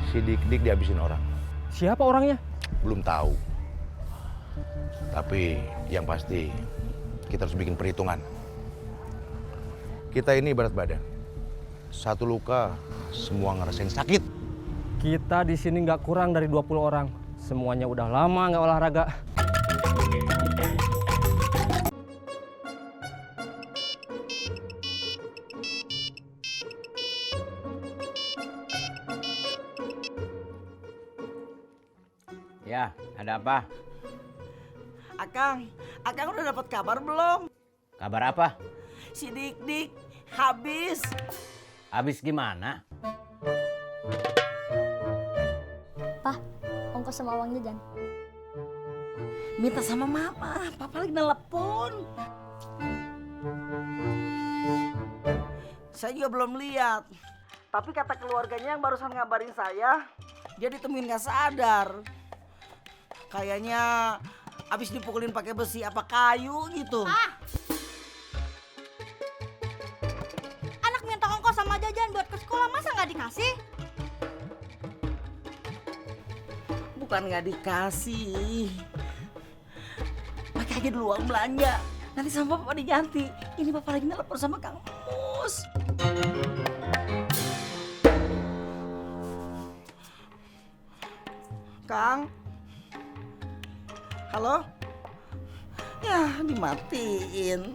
Si Dik-Dik dihabisin orang. Siapa orangnya? Belum tahu. Tapi yang pasti kita harus bikin perhitungan. Kita ini berat badan. Satu luka, semua ngerasain sakit. Kita di sini nggak kurang dari 20 orang. Semuanya udah lama nggak olahraga. Ya, ada apa? Akang udah dapat kabar belum? Kabar apa? Si Dik-Dik habis. Habis gimana? Pak, ongkos sama uang jajan. Minta sama mama, papa lagi nelpon. Saya juga belum lihat. Tapi kata keluarganya yang barusan ngabarin saya, dia ditemuin nggak sadar. Kayaknya abis dipukulin pakai besi apa kayu gitu. Anak minta ongkos sama jajan buat ke sekolah, masa nggak dikasih? Bukan nggak dikasih. Pakai aja dulu uang belanja. Nanti sama papa diganti. Ini papa lagi nelpon sama Kang Mus. Kang. Halo? Ya, dimatiin.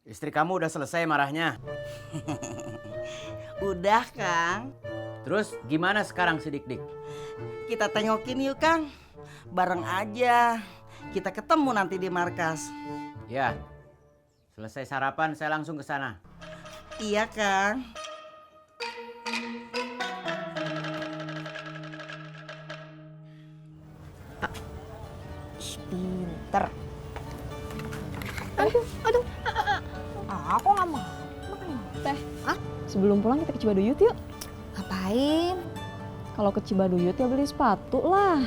Istri kamu udah selesai marahnya. Udah, Kang. Terus gimana sekarang si Dik-Dik? Kita tengokin yuk, Kang. Bareng aja. Kita ketemu nanti di markas. Ya, selesai sarapan saya langsung ke sana. Iya, Kang. Pinter. Aduh. Aku nggak mau. Teh, sebelum pulang kita ke Cibaduyut yuk. Ngapain? Kalau ke Cibaduyut ya beli sepatu lah.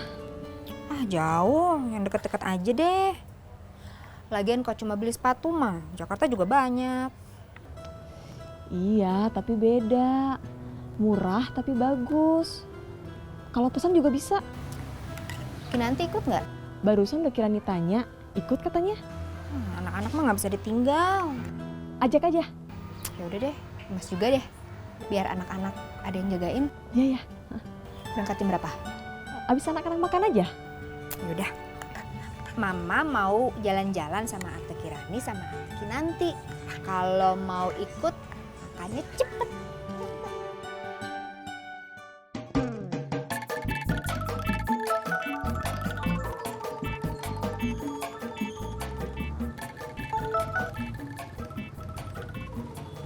Ah, jauh. Yang deket-deket aja deh. Lagian kok cuma beli sepatu mah, Jakarta juga banyak. Iya, tapi beda. Murah tapi bagus. Kalau pesan juga bisa. Kinanti ikut nggak? Barusan udah Kirani tanya, ikut katanya. Anak-anak mah nggak bisa ditinggal. Ajak aja. Ya udah deh, Mas juga deh. Biar anak-anak ada yang jagain. Iya ya. Berangkat jam berapa? Abis anak-anak makan aja. Ya udah. Mama mau jalan-jalan sama Ate Kirani sama Kinanti. Kalau mau ikut, makannya cepet.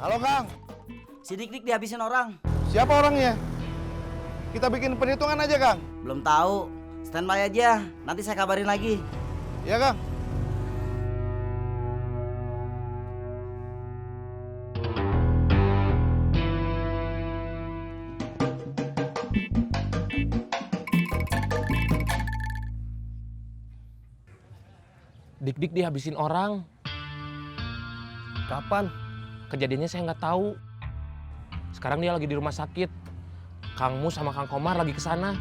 Halo, Kang. Si Dik-Dik dihabisin orang. Siapa orangnya? Kita bikin perhitungan aja, Kang. Belum tahu. Standby aja. Nanti saya kabarin lagi. Ya, Kang. Dik-Dik dihabisin orang. Kapan? Kejadiannya saya nggak tahu. Sekarang dia lagi di rumah sakit. Kang Mus sama Kang Komar lagi ke sana.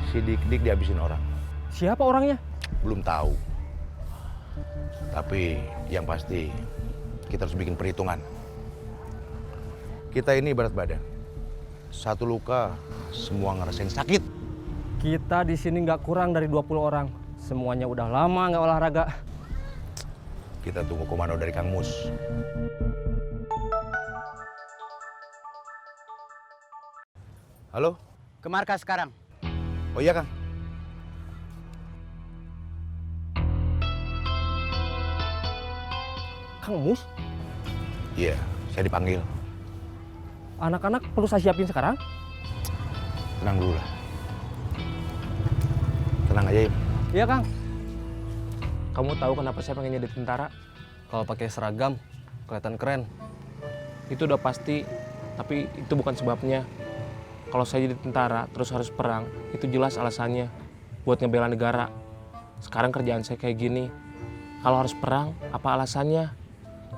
Si Dik-Dik dihabisin orang. Siapa orangnya? Belum tahu. Tapi yang pasti kita harus bikin perhitungan. Kita ini berat badan. Satu luka, semua ngerasain sakit. Kita di sini nggak kurang dari 20 orang. Semuanya udah lama nggak olahraga. Kita tunggu komando dari Kang Mus. Halo? Ke markas sekarang. Oh iya, Kang. Kang Mus, Iya, saya dipanggil. anak-anak perlu saya siapin sekarang? Tenang dulu lah. Tenang aja, Im. Iya, Kang. Kamu tahu kenapa saya pengen jadi tentara? Kalau pakai seragam, kelihatan keren. Itu udah pasti, tapi itu bukan sebabnya. Kalau saya jadi tentara, terus harus perang, itu jelas alasannya. buat ngebela negara. Sekarang kerjaan saya kayak gini. Kalau harus perang, apa alasannya?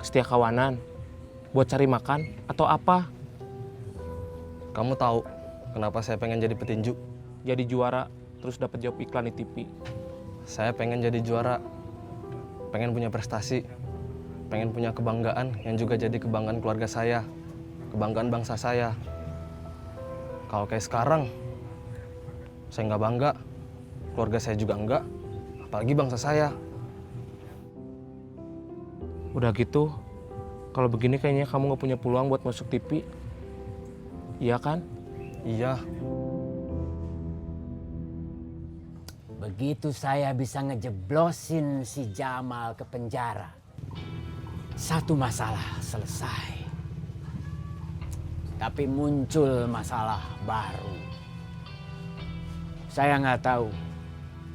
Setia kawanan? Buat cari makan? Atau apa? Kamu tahu kenapa saya pengen jadi petinju? Jadi juara, terus dapat job iklan di TV. Saya pengen jadi juara, pengen punya prestasi, pengen punya kebanggaan yang juga jadi kebanggaan keluarga saya, kebanggaan bangsa saya. Kalau kayak sekarang, saya nggak bangga, keluarga saya juga enggak, apalagi bangsa saya. Udah gitu, kalau begini kayaknya kamu nggak punya peluang buat masuk TV. Iya kan? Iya. Begitu saya bisa ngejeblosin si Jamal ke penjara, satu masalah selesai. Tapi muncul masalah baru. Saya nggak tahu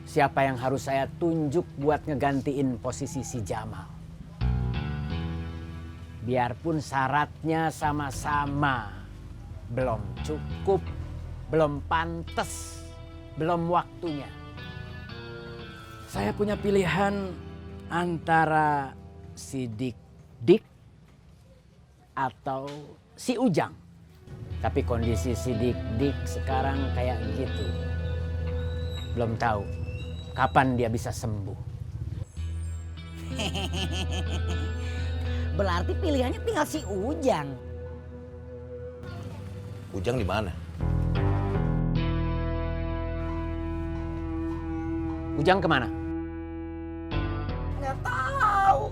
siapa yang harus saya tunjuk buat ngegantiin posisi si Jamal. Biarpun syaratnya sama-sama belum cukup, belum pantas, belum waktunya. Saya punya pilihan antara si Dik atau si Ujang. Tapi kondisi si Dik sekarang kayak gitu. Belum tahu kapan dia bisa sembuh. Berarti pilihannya tinggal si Ujang. Ujang di mana? Ujang kemana? Nggak tahu.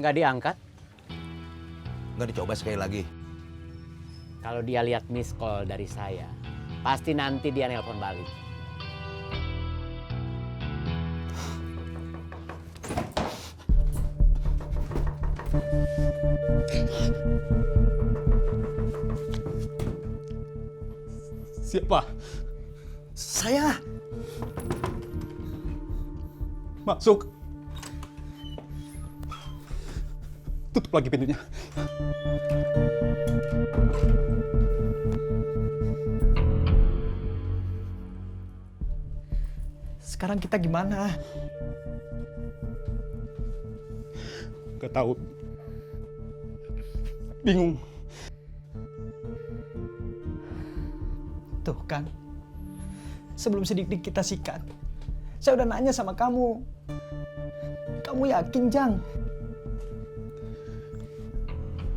Nggak diangkat. Nggak dicoba sekali lagi. Kalau dia lihat miss call dari saya, pasti nanti dia nelpon balik. Siapa? Saya. Masuk. Tutup lagi pintunya. Sekarang kita gimana? Gak tahu. Bingung. Tuh kan, sebelum sedikit kita sikat, saya udah nanya sama kamu. Kamu yakin, Jang?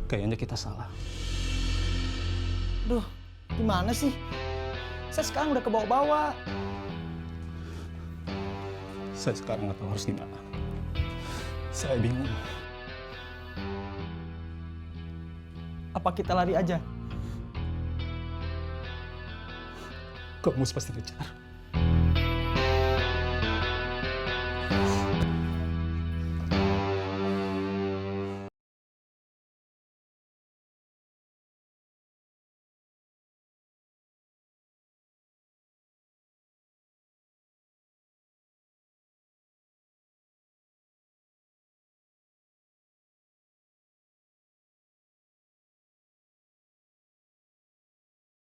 Kayaknya kita salah. Duh, gimana sih? Saya sekarang udah kebawa-bawa. Saya sekarang nggak tahu harus gimana. Saya bingung. Apa kita lari aja? Kamu pasti ngejar.